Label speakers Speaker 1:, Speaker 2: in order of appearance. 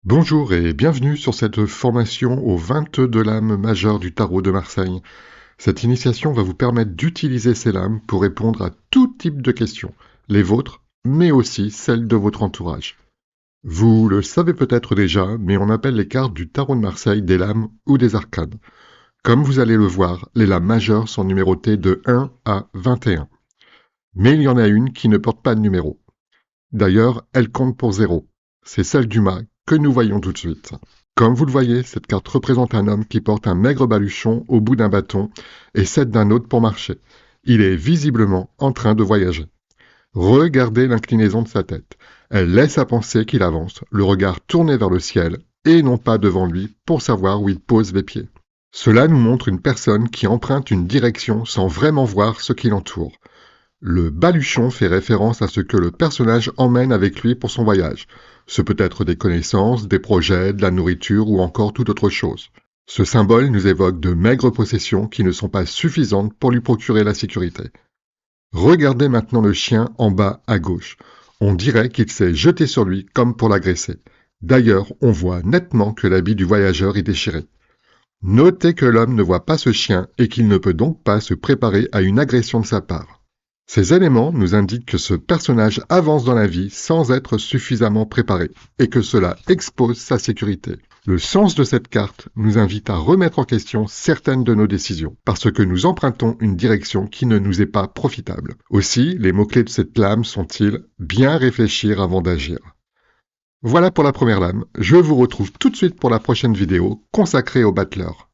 Speaker 1: Bonjour et bienvenue sur cette formation aux 22 lames majeures du tarot de Marseille. Cette initiation va vous permettre d'utiliser ces lames pour répondre à tout type de questions, les vôtres, mais aussi celles de votre entourage. Vous le savez peut-être déjà, mais on appelle les cartes du tarot de Marseille des lames ou des arcanes. Comme vous allez le voir, les lames majeures sont numérotées de 1 à 21. Mais il y en a une qui ne porte pas de numéro. D'ailleurs, elle compte pour 0. C'est celle du mât que nous voyons tout de suite. Comme vous le voyez, cette carte représente un homme qui porte un maigre baluchon au bout d'un bâton et s'aide d'un autre pour marcher. Il est visiblement en train de voyager. Regardez l'inclinaison de sa tête. Elle laisse à penser qu'il avance, le regard tourné vers le ciel et non pas devant lui pour savoir où il pose les pieds. Cela nous montre une personne qui emprunte une direction sans vraiment voir ce qui l'entoure. Le baluchon fait référence à ce que le personnage emmène avec lui pour son voyage. Ce peut être des connaissances, des projets, de la nourriture ou encore toute autre chose. Ce symbole nous évoque de maigres possessions qui ne sont pas suffisantes pour lui procurer la sécurité. Regardez maintenant le chien en bas à gauche. On dirait qu'il s'est jeté sur lui comme pour l'agresser. D'ailleurs, on voit nettement que l'habit du voyageur est déchiré. Notez que l'homme ne voit pas ce chien et qu'il ne peut donc pas se préparer à une agression de sa part. Ces éléments nous indiquent que ce personnage avance dans la vie sans être suffisamment préparé et que cela expose sa sécurité. Le sens de cette carte nous invite à remettre en question certaines de nos décisions, parce que nous empruntons une direction qui ne nous est pas profitable. Aussi, les mots-clés de cette lame sont-ils « bien réfléchir avant d'agir ». Voilà pour la première lame, je vous retrouve tout de suite pour la prochaine vidéo consacrée au battleur.